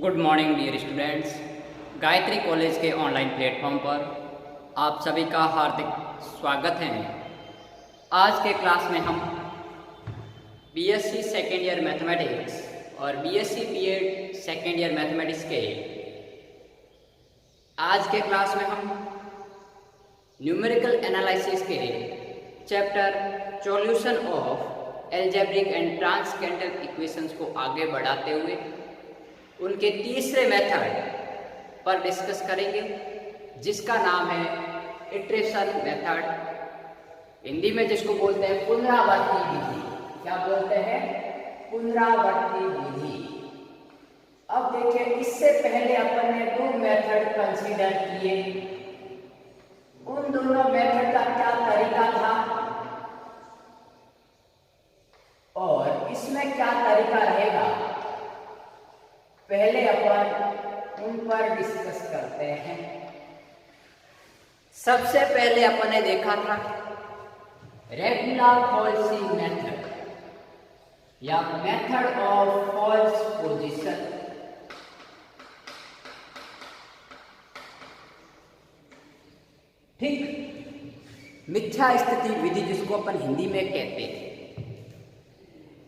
Good morning dear students. Gayatri college के online platform पर आप सभी का हार्दिक स्वागत है। आज के क्लास में हम बीएससी सेकेंड ईयर मैथमेटिक्स और BSc BEd second year mathematics के आज के क्लास में हम न्यूमेरिकल एनालिसिस के chapter solution of algebraic and transcendental equations को आगे बढ़ाते हुए उनके तीसरे मेथड पर डिस्कस करेंगे, जिसका नाम है इटरेशन मेथड। हिंदी में जिसको बोलते हैं पुनरावर्ती विधि। क्या बोलते हैं? पुनरावर्ती विधि। अब देखिए, इससे पहले अपन ने दो मेथड कंसीडर किए। उन दोनों मेथड का क्या तरीका था और इसमें क्या तरीका रहेगा, पहले अपन उन पर डिस्कस करते हैं। सबसे पहले अपन ने देखा था रेगुलर फॉल्सी मेथड या मेथड ऑफ फॉल्स पोजीशन। ठीक, मिथ्या स्थिति विधि जिसको अपन हिंदी में कहते हैं।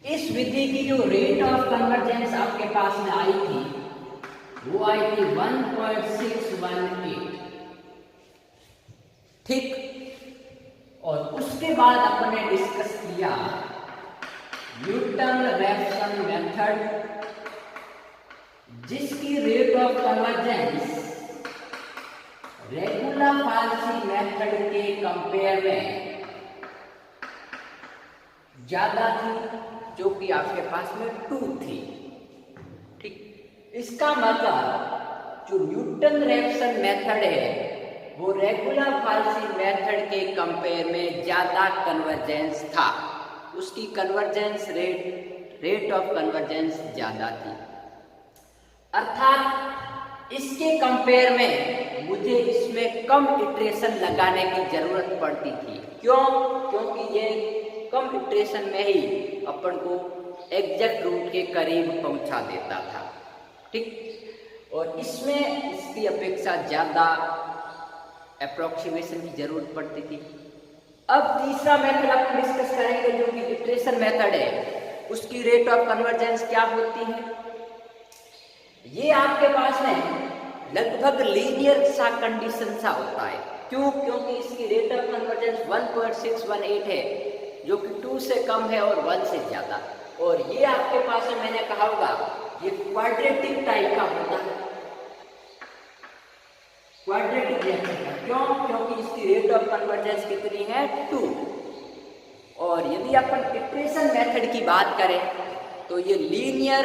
इस विधि की जो रेट ऑफ कन्वर्जेंस आपके पास में आई थी वो आई थी 1.618। ठीक, और उसके बाद अपन ने डिस्कस किया न्यूटन रैप्सन मेथड, जिसकी rate of convergence regular falsies method के कंपेयर में ज्यादा थी, जो कि आपके पास में 2 थी। ठीक, इसका मतलब जो न्यूटन रैप्सन मेथड है वो रेगुलर फॉल्सी मेथड के कंपेयर में ज्यादा कन्वर्जेंस था। उसकी कन्वर्जेंस रेट ऑफ कन्वर्जेंस ज्यादा थी। अर्थात इसके कंपेयर में मुझे इसमें कम इटरेशन लगाने की जरूरत पड़ती थी। क्यों? क्योंकि ये कम इटरेशन में ही अपन को एग्जैक्ट रूट के करीब पहुंचा देता था। ठीक, और इसमें इसकी अपेक्षा ज़्यादा अप्रोक्सीमेशन की जरूरत पड़ती थी। अब तीसरा मेथड अपन डिस्कस करेंगे, जो कि इटरेशन मेथड है। उसकी रेट ऑफ कन्वर्जेंस क्या होती है? ये आपके पास में लगभग लीनियर सा कंडीशन सा होता है। क्यों? क्योंकि इसकी रेट ऑफ कन्वर्जेंस 1.618 है, जो कि 2 से कम है और 1 से ज्यादा। और ये आपके पास में मैंने कहा होगा ये क्वाड्रेटिक टाइप का होता है, क्वाड्रेटिक रिएक्शन का। क्यों? क्योंकि इसकी रेट ऑफ कन्वर्जेंस कितनी है? 2। और यदि अपन इटरेशन मेथड की बात करें तो ये लीनियर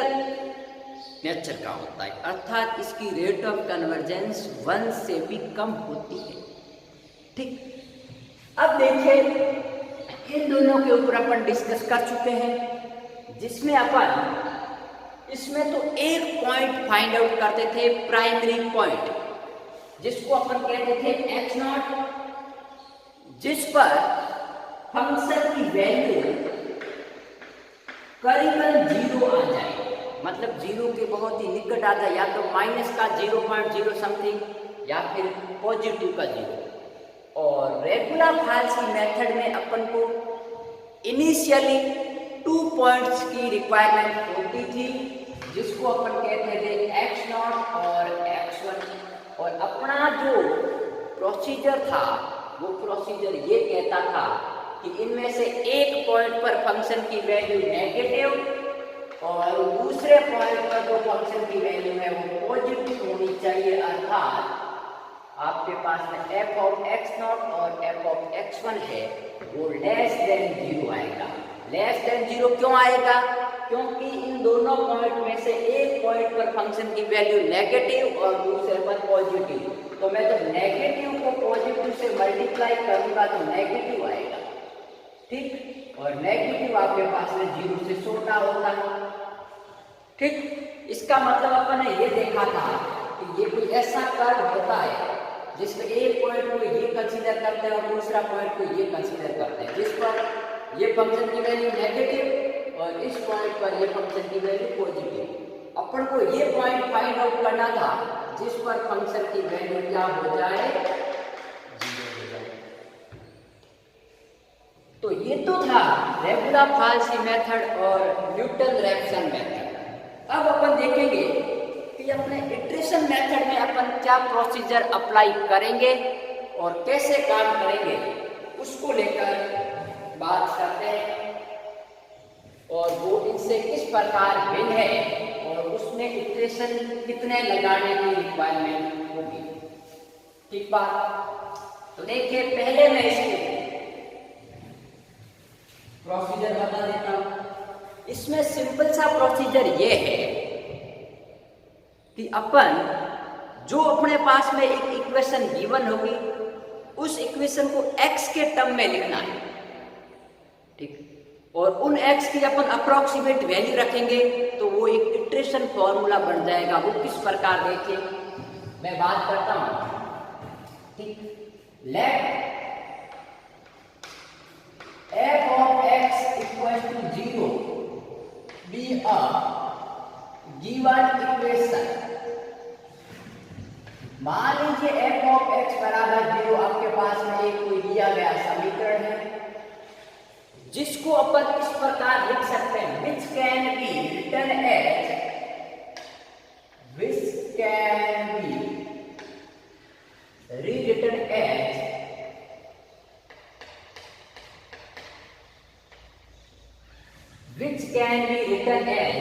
नेचर का होता है, अर्थात इसकी रेट ऑफ कन्वर्जेंस 1 से भी कम होती है। ठीक, अब देखिए, इन दोनों के ऊपर अपन डिस्कस कर चुके हैं, जिसमें अपन इसमें तो एक पॉइंट फाइंड आउट करते थे, प्राइमरी पॉइंट, जिसको अपन कहते थे x0, जिस पर फंक्शन की वैल्यू करीबन 0 आ जाए, मतलब 0 के बहुत ही निकट आ जाए, या तो माइनस का 0.0 समथिंग या फिर पॉजिटिव का 0। और रेगुलर फॉल्सी मेथड में अपन को इनिशियली 2 पॉइंट्स की रिक्वायरमेंट होती थी, जिसको अपन कहते थे x0 और x1। और अपना जो प्रोसीजर था वो प्रोसीजर ये कहता था कि इनमें से एक पॉइंट पर फंक्शन की वैल्यू नेगेटिव और दूसरे पॉइंट पर जो फंक्शन की वैल्यू है वो पॉजिटिव होनी चाहिए। अर्थात आपके पास में f ऑफ x0 और f ऑफ x1 है वो लेस देन 0 आएगा। लेस देन 0 क्यों आएगा? क्योंकि इन दोनों पॉइंट में से एक पॉइंट पर फंक्शन की वैल्यू नेगेटिव और दूसरे पर पॉजिटिव। तो मैं तो नेगेटिव को पॉजिटिव से मल्टीप्लाई करूंगा तो नेगेटिव आएगा। ठीक, और नेगेटिव आपके पास में 0 से छोटा होता है। ठीक, इसका मतलब अपन ने ये देखा था कि ये कोई ऐसा कर्व होता है जिसमें एक पॉइंट को ये कंसीडर करते हैं और दूसरा पॉइंट को ये कंसीडर करते हैं, जिस पर ये फंक्शन की वैल्यू नेगेटिव और इस पॉइंट पर ये फंक्शन की वैल्यू पॉजिटिव। अपन को ये पॉइंट फाइंड आउट करना था जिस पर फंक्शन की वैल्यू क्या हो जाए, 0 हो जाए। तो ये तो था रेगुलर फाल्सी मेथड और न्यूटन रैप्सन मेथड। अब अपन देखेंगे कि अपने इटरेशन मेथड में अपन क्या प्रोसीजर अप्लाई करेंगे और कैसे काम करेंगे, उसको लेकर बात करते हैं और वो इनसे किस प्रकार भिन्न है और उसमें इटरेशन कितने लगाने की रिक्वायरमेंट होगी। ठीक बात। तो देखिए पहले मैं इसके प्रोसीजर बता देता हूं। इसमें सिंपल सा प्रोसीजर ये है कि अपन जो अपने पास में एक इक्वेशन गिवन होगी उस इक्वेशन को x के टर्म में लिखना है। ठीक। और उन x की अपन अप्रोक्सीमेट वैल्यू रखेंगे तो वो एक इटरेशन फॉर्मूला बन जाएगा। वो किस प्रकार, देखिए मैं बात करता हूं। ठीक। Let f of x equals to 0 be a given equation। मान लीजिए f of x बराबर 0 आपके पास में एक कोई दिया गया समीकरण है जिसको अपन इस प्रकार लिख सकते हैं, which can be written as, which can be rewritten as which can be written as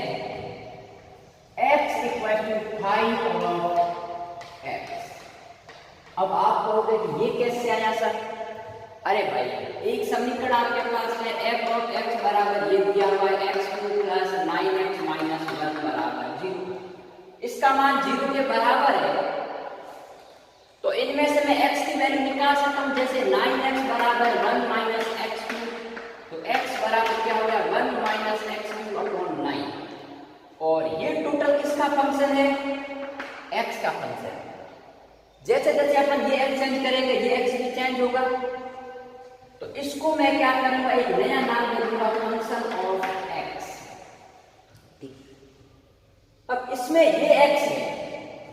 x equal to 5 of x। अब आप कहोगे कि ये कैसे आया सर? अरे भाई, एक समीकरण आपके पास में f of x बराबर ये दिया हुआ है x2 प्लस 9x माइनस 1 बराबर 0। इसका मान 0 के बराबर है तो इनमें से मैं x की वैल्यू निकाल सकता हूं। जैसे 9x बराबर 1 माइनस x2 तो x बराबर क्या हो गया 1 माइनस x2 अपॉन 9। और ये टोटल किसका फंक्शन है? x का फंक्शन है। जैसे जैसे अपन ये x चेंज करेंगे ये x भी चेंज होगा तो इसको मैं क्या करूंगा, एक नया नाम दे दूंगा फंक्शन ऑफ x। अब इसमें ये x है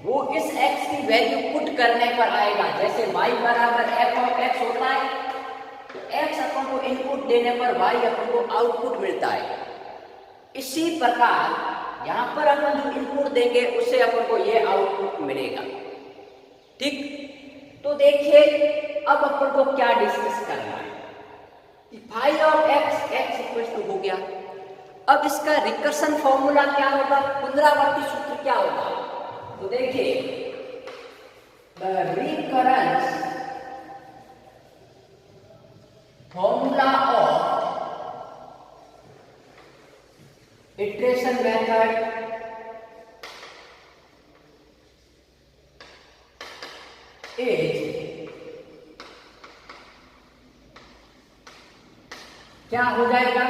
वो इस x की वैल्यू पुट करने पर आएगा। जैसे y बराबर f ऑफ x होता है तो x अपन को इनपुट देने पर y अपन को आउटपुट मिलता है। इसी प्रकार यहां पर अपन जो इनपुट देंगे उससे अपन को ये आउटपुट मिलेगा। ठीक। तो देखिए अब अपन को क्या डिस्कस करना है कि phi of x x equal to हो गया। अब इसका रिकर्सन फॉर्मूला क्या होगा, पुनरावर्ती सूत्र क्या होगा? तो देखिए the recurrence formula of iteration method is क्या हो जाएगा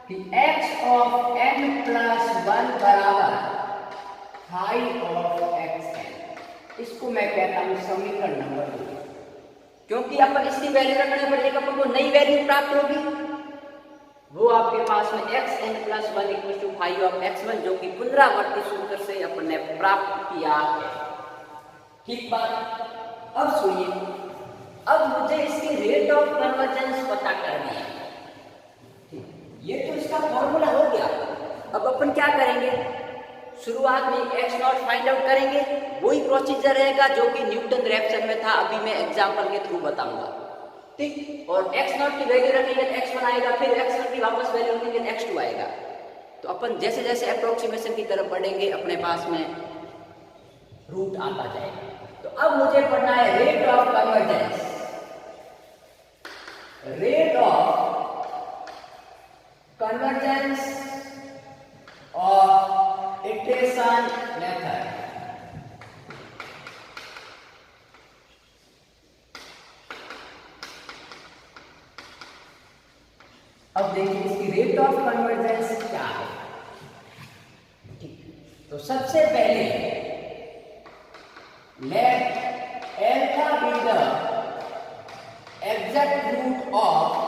कि x ऑफ n प्लस 1 बराबर फाई ऑफ xn। इसको मैं कहता हूं समीकरण नंबर 2, क्योंकि अपन इसकी वैल्यू रखने पर एक अपन को नई वैल्यू प्राप्त होगी। वो आपके पास में xn plus 1 equal to phi of x1 जो कि पुनरावर्ती सूत्र से अपन ने प्राप्त किया है। ठीक बात। अब सुनिए, अब मुझे इसकी रेट ऑफ कन्वर्जेंस पता करनी है। ये तो इसका फॉर्मूला हो गया। अब अपन क्या करेंगे, शुरुआत में x नॉट फाइंड आउट करेंगे। वही प्रोसीजर रहेगा जो कि न्यूटन रैप्सन में था, अभी मैं एग्जांपल के थ्रू बताऊंगा। ठीक। और x नॉट की वैल्यू रखेंगे तो x1 आएगा, फिर x1 की वापस वैल्यू रखेंगे तो x2 आएगा। तो अपन जैसे जैसे अप्रोक्सीमेशन की तरफ बढ़ेंगे अपने पास में रूट आता जाएगा। तो अब मुझे पढ़ना है rate of convergence, rate of convergence of iteration method। अब देखिए इसकी रेट ऑफ कन्वर्जेंस क्या है। ठीक। तो सबसे पहले let alpha be the exact root of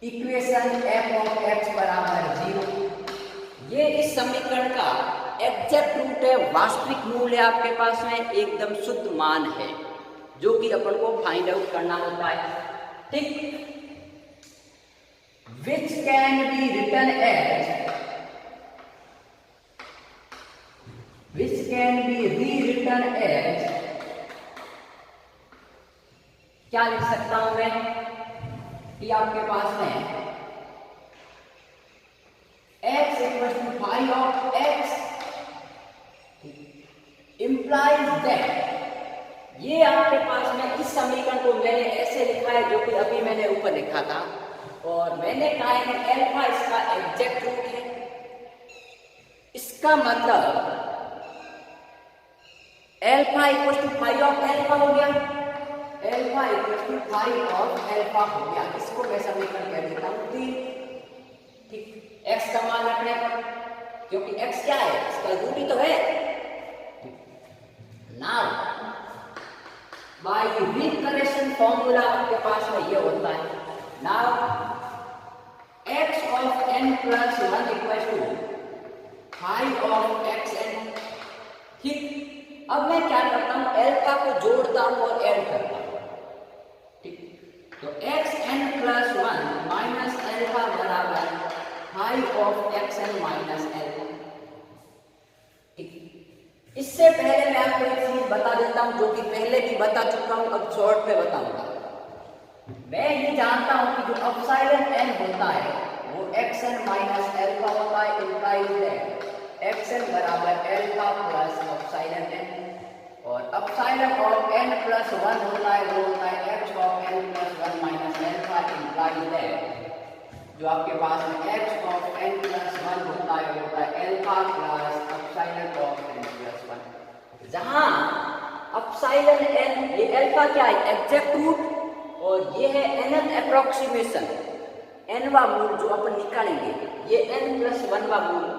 equation f of x बराबर 0। ये इस समीकरण का एग्जैक्ट रूट है, वास्तविक मूल्य आपके पास में एकदम शुद्ध मान है जो कि अपन को फाइंड आउट करना होता है। ठीक, which can be written as, which can be rewritten as, क्या लिख सकता हूं मैं कि आपके पास में x equal to five of x implies that, ये आपके पास में इस समीकरण को मैंने ऐसे लिखा है जो कि अभी मैंने ऊपर लिखा था, और मैंने कहा है अल्फा इसका एग्जैक्ट रूट है। इसका मतलब alpha equal to five of alpha हो गया, alpha equal to five of alpha हो गया। इसको मैं समीकरण कह देता हूं 3। ठीक, x का मान रखने पर, क्योंकि x क्या है, इसका रूट ही तो है। नाउ बाय रिकरेशन फॉर्मूला आपके पास में ये होता है, now x of n plus 1 equal to 5 of xn। ठीक, अब मैं क्या करता हूं, अल्फा को जोड़ता हूं और ऐड करता हूं। ठीक, तो xn प्लस 1 माइनस अल्फा बराबर 5 ऑफ xn माइनस अल्फा। इससे पहले मैं आपको एक चीज बता देता हूं जो कि पहले भी बता चुका हूं, अब शॉर्ट में बताऊंगा। मैं ये जानता हूं कि जो एप्सिलॉन n होता है वो xn माइनस अल्फा होता है, इंप्लाइज दैट xn बराबर अल्फा प्लस एप्सिलॉन n, और एप्सिलॉन ऑफ n प्लस 1 होता है वो होता है h of n plus 1 minus alpha, implies that जो आपके पास में h ऑफ n प्लस 1 होता है वो होता है alpha plus epsilon of n plus 1। जहां एप्सिलॉन n, ये अल्फा क्या है, एग्जैक्ट रूट, और ये है nth अप्रोक्सीमेशन, nवा मूल जो अपन निकालेंगे, ये n प्लस 1वां मूल,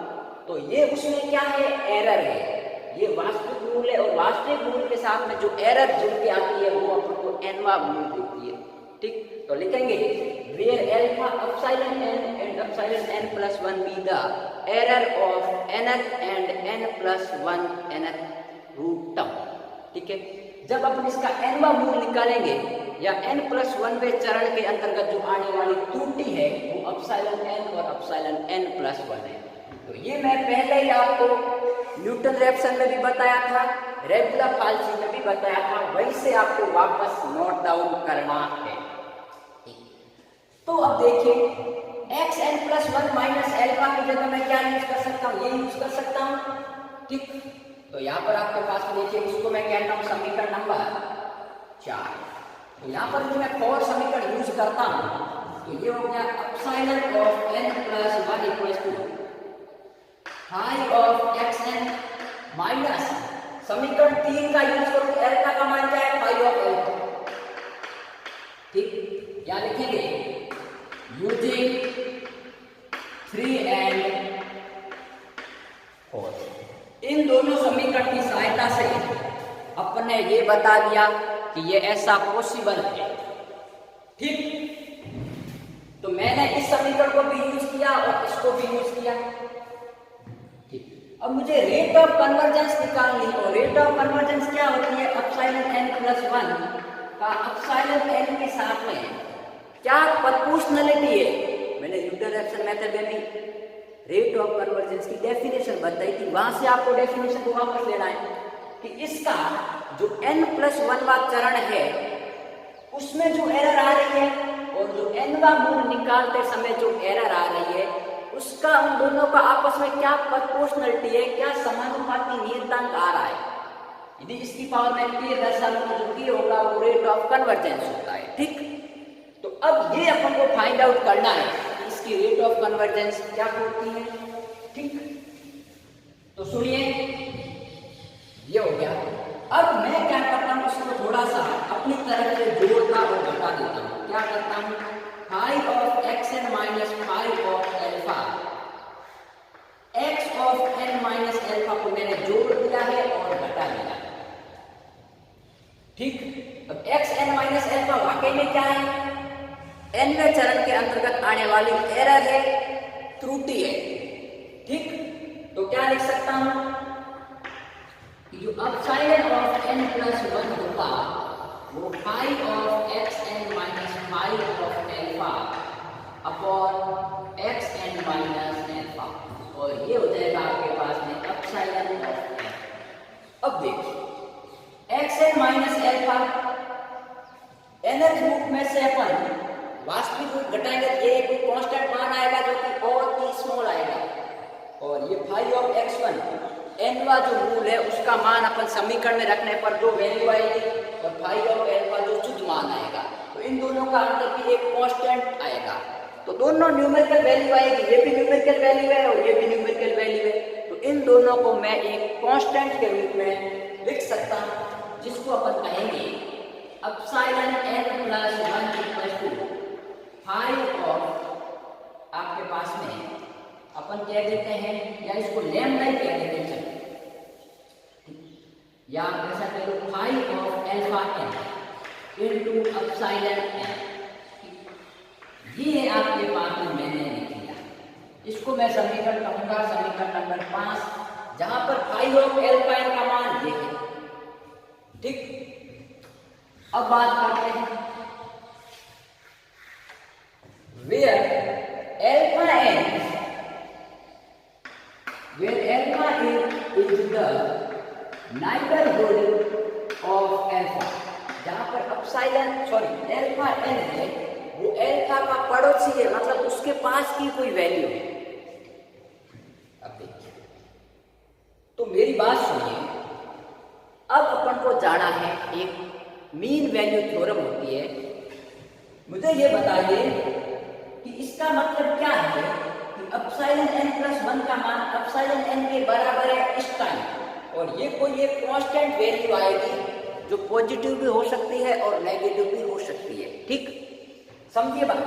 तो ये उसमें क्या है, एरर है। ये वास्तविक मूल है, और वास्तविक मूल के साथ में जो एरर जुड़ के आती है वो अपन को nवां मूल देती है। ठीक, तो लिखेंगे where alpha epsilon n and epsilon n plus 1 be the error of nth and n plus 1 nth root term। ठीक है, जब अपन इसका nवां मूल निकालेंगे या n प्लस 1वें चरण के अंतर्गत जो आने वाली त्रुटि है वो एप्सिलॉन n और एप्सिलॉन n प्लस 1 है। तो ये मैं पहले ही आपको न्यूटन रैप्सन में भी बताया था, रेगुलर फाल्सी में भी बताया था, वहीं से आपको वापस नोट डाउन करना है। तो अब देखिए xn प्लस 1 माइनस अल्फा की जगह मैं क्या यूज कर सकता हूँ, ये यूज कर सकता हूँ। ठीक, तो यहाँ पर आपके पास देखिए इसको मैं कहता हूँ समीकरण नंबर 4। तो यहाँ पर जो मैं 4 समीकरण यूज करता हूँ तो ये हो गया epsilon of n plus 1 equals to five of xn minus समीकरण 3 का यूज करूँ, अल्फा का मान क्या है, 5 ऑफ अल्फा। ठीक, क्या लिखेंगे, यूजिंग 3 and 4। इन दोनों समीकरण की सहायता से अपन ने ये बता दिया कि ये ऐसा पॉसिबल है। ठीक, तो मैंने इस समीकरण को भी यूज किया और इसको भी यूज किया। ठीक, अब मुझे रेट ऑफ कन्वर्जेंस निकालनी है, और रेट ऑफ कन्वर्जेंस क्या होती है, एप्सिलॉन n प्लस 1 का एप्सिलॉन n के साथ में क्या प्रोपोर्शनलिटी है। मैंने न्यूटन रैप्सन मेथड में भी रेट ऑफ कन्वर्जेंस की डेफिनेशन बताई थी, वहां से आपको डेफिनेशन को वापस लेना है कि इसका जो n प्लस 1वां चरण है उसमें जो एरर आ रही है और जो nवां मूल निकालते समय जो एरर आ रही है उसका उन दोनों का आपस में क्या प्रोपोर्शनलिटी है, क्या समानुपाती नियतांक आ रहा है। यदि इसकी पावर में p दर्शाऊं तो जो p होगा वो रेट ऑफ कन्वर्जेंस होता है। ठीक, तो अब ये अपन को फाइंड आउट करना है कि इसकी रेट ऑफ कन्वर्जेंस क्या होती है। ठीक, तो सुनिए, ये हो गया। अब मैं क्या करता हूँ, इसको थोड़ा सा अपनी तरफ से जोड़ता और घटा देता हूँ। क्या करता हूँ, 5 of xn minus 5 of alpha, x of n minus alpha को मैंने जोड़ दिया है और घटा दिया है। ठीक, अब xn माइनस अल्फा वाकई में क्या है, nवें चरण के अंतर्गत आने वाली एरर है, त्रुटि है। ठीक, तो क्या लिख सकता हूं कि जो अपसाइलन ऑफ n प्लस 1 होगा वो phi of x n minus phi of alpha upon x n minus alpha, और ये हो जाएगा आपके पास में अपसाइलन ऑफ n। अब देखिए x n minus alpha nth root में से अपन वास्तविक रूट घटाएंगे तो ये एक कांस्टेंट मान आएगा जो कि बहुत ही स्मॉल आएगा, और ये फाई ऑफ x1 nवा जो मूल है उसका मान अपन समीकरण में रखने पर दो वैल्यू आएगी, और फाई ऑफ एल्फा जो शुद्ध मान आएगा, तो इन दोनों का अंतर भी एक कांस्टेंट आएगा, तो दोनों न्यूमेरिकल वैल्यू आएगी, ये भी न्यूमेरिकल वैल्यू है और ये भी न्यूमेरिकल वैल्यू है, तो इन दोनों को मैं एक कांस्टेंट के रूप में लिख सकता हूं, जिसको अपन कहेंगे epsilon n plus 1 equal to phi of आपके पास में अपन कह देते हैं, या इसको लैम्डा ही कह देते हैं, या ऐसा कह lo fi of alpha n into epsilon n। ये आपके पास में मैंने लिख दिया, इसको मैं समीकरण कहूंगा समीकरण नंबर 5, जहां पर फाई ऑफ एल्फा n का मान ये है। ठीक, अब बात करते हैं where alpha is the neighborhood of alpha, जहां पर अल्फा n है वो एल्फा का पड़ोसी है, मतलब उसके पास की कोई वैल्यू है। अब देखिए, तो मेरी बात सुनिए, अब अपन को जाना है एक मीन वैल्यू थ्योरम होती है, मुझे ये बताइए कि इसका मतलब क्या है कि अपसाइलन n प्लस 1 का मान अपसाइलन n के बराबर है इस टाइम, और ये कोई एक कांस्टेंट वैल्यू आएगी जो पॉजिटिव भी हो सकती है और नेगेटिव भी हो सकती है। ठीक, समझिए बात।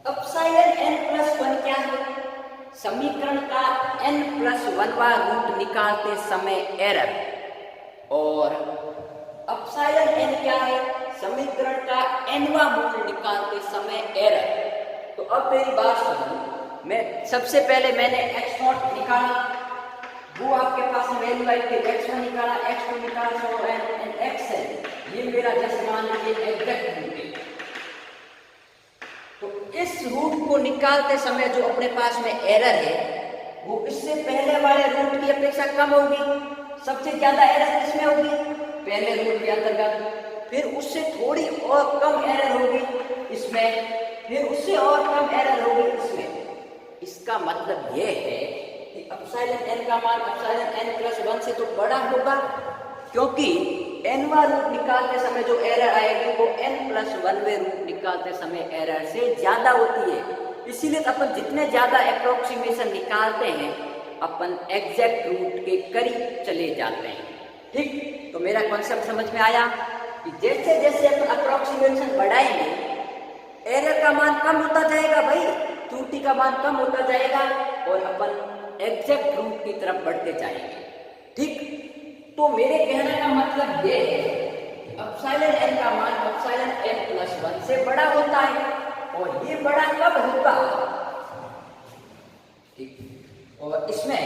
अपसाइलन n प्लस 1 क्या है? समीकरण का n प्लस 1वां रूट निकालते समय एरर, और अपसाइलन n क्या है? समीकरण का nवां मूल निकालते समय एरर। तो अब मेरी बात सुनो, मैं सबसे पहले मैंने x0 निकाला, वो आपके पास वैल्यू आई थी, x1 निकाला, x2 निकाला, सो एंड xn, ये मेरा जैसे मान लीजिए एग्जैक्ट रूट है। तो इस रूट को निकालते समय जो अपने पास में एरर है वो इससे पहले वाले रूट की अपेक्षा कम होगी। सबसे ज्यादा एरर किसमें होगी? पहले रूट के अंतर्गत। फिर उससे थोड़ी और कम एरर होगी इसमें, फिर उससे और कम एरर होगी इसमें। इसका मतलब यह है कि अपसाइलन n का मान अपसाइलन n प्लस 1 से तो बड़ा होगा, क्योंकि nवां रूट निकालते समय जो एरर आएगी वो n प्लस 1वें रूट निकालते समय एरर से ज्यादा होती है। इसीलिए अपन जितने ज्यादा अप्रोक्सीमेशन निकालते हैं अपन एग्जैक्ट रूट के करीब चले जाते हैं। ठीक, तो मेरा कॉन्सेप्ट समझ में आया कि जैसे जैसे अपन अप्रोक्सीमेशन बढ़ाएंगे एरर का मान कम होता जाएगा, भाई त्रुटि का मान कम होता जाएगा, और अपन एग्जैक्ट रूट की तरफ बढ़ते जाएंगे। ठीक, तो मेरे कहने का मतलब ये है कि अपसाइलन n का मान अपसाइलन n प्लस 1 से बड़ा होता है, और ये बड़ा कब होगा? ठीक, और इसमें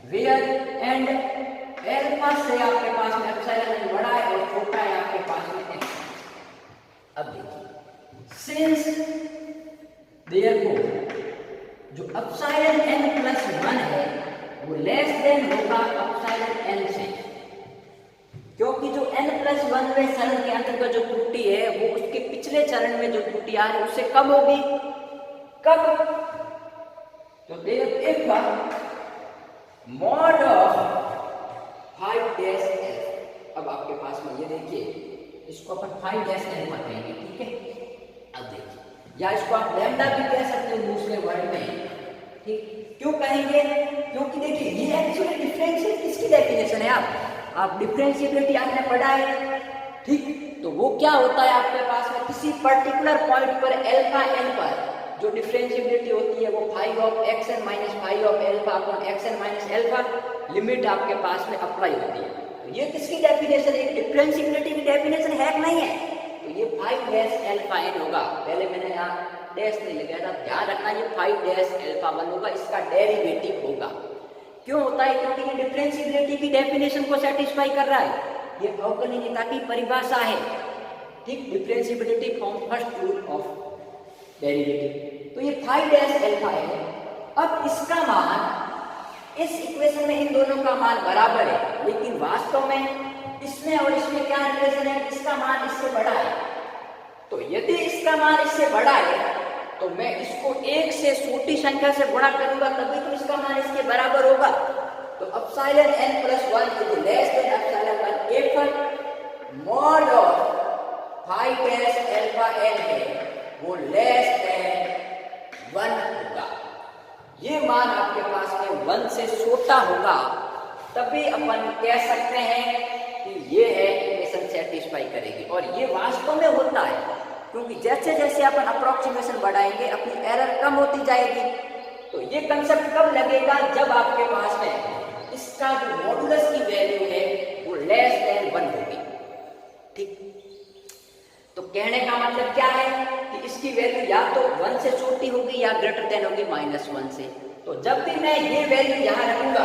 वेयर एंड एल्फा से आपके पास में अपसाइलन n बड़ा है और छोटा है आपके पास में x। अब देखिए, सिंस देयरफॉर जो अपसाइलन n प्लस 1 है वो लेस देन होगा अपसाइलन n से, क्योंकि जो n प्लस 1वें चरण के अंतर्गत जो त्रुटि है वो उसके पिछले चरण में जो त्रुटि आ रही है उससे कम होगी। कब? तो if mod of 5 dash l, अब आपके पास में ये देखिए, इसको अपन 5 डैश l कहेंगे। ठीक है, अब देखिए, या इसको आप लैम्डा भी कह सकते हो दूसरे वर्ड में। ठीक, क्यों कहेंगे? क्योंकि देखिए ये एक्चुअली डिफरेंशियल किसकी डेफिनेशन है? आप डिफरेंशिएबिलिटी आपने पढ़ा है। ठीक, तो वो क्या होता है आपके पास में किसी पर्टिकुलर पॉइंट पर अल्फा n पर जो डिफरेंशिएबिलिटी होती है वो phi of xn minus phi of alpha upon xn minus alpha limit आपके पास में अप्लाई होती है। तो ये किसकी डेफिनेशन है? डिफरेंशिएबिलिटी की डेफिनेशन है कि नहीं है? तो तो ये 5 डैश अल्फा n होगा। पहले मैंने यहाँ डैश नहीं लगाया था, ध्यान रखना ये 5 डैश अल्फा 1 होगा, इसका डेरिवेटिव होगा। क्यों होता है? क्योंकि ये डिफरेंशिएबिलिटी की डेफिनेशन को सेटिस्फाई कर रहा है, ये अवकलनीयता की परिभाषा है। ठीक, differentiability from first rule of derivative. तो ये 5 डैश अल्फा है। अब इसका मान, इस इक्वेशन में इन दोनों का मान बराबर है, लेकिन वास्तव में इसमें और इसमें क्या रिलेशन है? इसका मान इससे बड़ा है। तो यदि इसका मान इससे बड़ा है तो मैं इसको एक से छोटी संख्या से गुणा करूंगा, तभी तो इसका मान इसके बराबर होगा। तो epsilon n + 1 is less then epsilon 1 if mod of 5 dash alpha n है वो लेस देन 1 होगा। ये मान आपके पास में 1 से छोटा होगा, तभी अपन कह सकते हैं कि ये है इक्वेशन सेटिस्फाई करेगी। और ये वास्तव में होता है, क्योंकि जैसे जैसे अपन अप्रोक्सीमेशन बढ़ाएंगे अपनी एरर कम होती जाएगी। तो ये कंसेप्ट कब लगेगा? जब आपके पास में इसका जो मॉडुलस की वैल्यू है वो लेस देन 1 होगी। ठीक, तो कहने का मतलब क्या है कि इसकी वैल्यू या तो 1 से छोटी होगी या ग्रेटर देन होगी -1 से। तो जब भी मैं ये वैल्यू यहाँ रखूंगा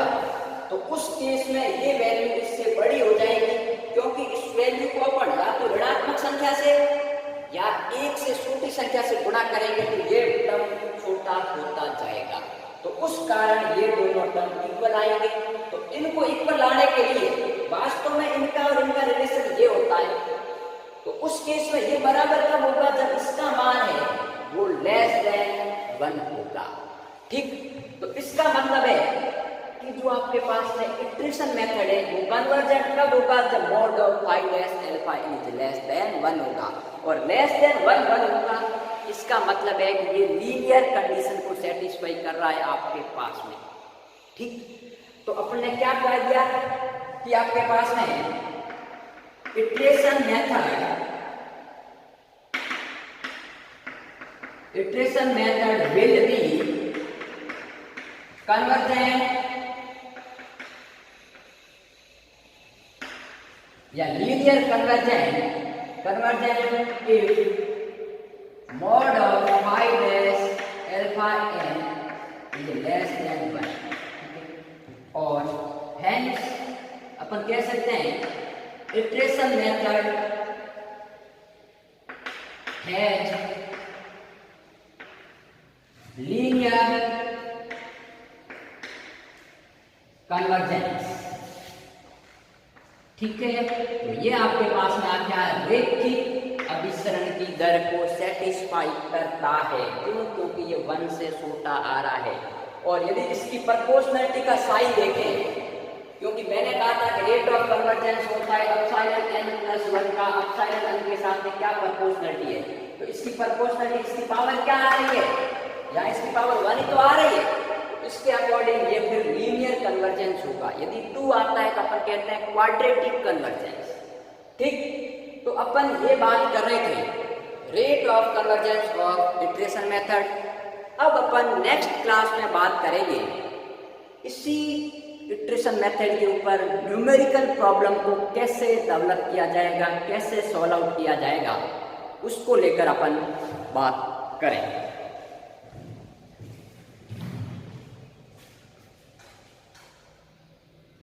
तो उस केस में ये वैल्यू इससे बड़ी हो जाएगी, क्योंकि इस वैल्यू को अपन या तो ऋणात्मक संख्या से या 1 से छोटी संख्या से गुणा करेंगे तो ये टर्म छोटा होता जाएगा। तो उस कारण ये दोनों टर्म इक्वल आएंगे। तो इनको इक्वल लाने के लिए वास्तव में इनका और इनका रिलेशन ये होता है। तो उस केस में ये बराबर कब होगा? जब इसका मान है वो लेस देन 1 होगा। ठीक, तो इसका मतलब है कि जो आपके पास में इटरेशन मेथड है वो कन्वर्जेंट कब होगा? जब mod of 5 dash alpha is less than 1 होगा। और लेस देन 1 होगा, इसका मतलब है कि ये लीनियर कंडीशन को सेटिस्फाई कर रहा है आपके पास में। ठीक, तो अपन ने क्या कह दिया कि आपके पास में iteration method will be convergent या linear convergent if mod of 5 dash alpha n is less than 1। और हेंस अपन कह सकते हैं iteration method has linear convergence. ठीक है, तो ये आपके पास में आ क्या है? रैखिक अभिसरण की दर को सेटिस्फाई करता है। क्यों? क्योंकि ये 1 से छोटा आ रहा है। और यदि इसकी प्रोपोर्शनलिटी का साइन देखें, क्योंकि मैंने कहा था कि रेट ऑफ कन्वर्जेंस होता है एप्सिलॉन n + 1 का एप्सिलॉन n के साथ में क्या प्रोपोर्शनलिटी है। तो इसकी प्रोपोर्शनलिटी, इसकी पावर क्या आ रही है? या इसकी पावर 1 ही तो आ रही है। इसके अकॉर्डिंग ये फिर लीनियर कन्वर्जेंस होगा। यदि 2 आता है तो अपन कहते हैं क्वाड्रेटिक कन्वर्जेंस। ठीक, तो अपन ये बात कर रहे थे rate of convergence of iteration method. अब अपन नेक्स्ट क्लास में बात करेंगे इसी इटरेशन मेथड के ऊपर न्यूमेरिकल प्रॉब्लम को कैसे डेवलप किया जाएगा, कैसे सॉल्व आउट किया जाएगा, उसको लेकर अपन बात करें।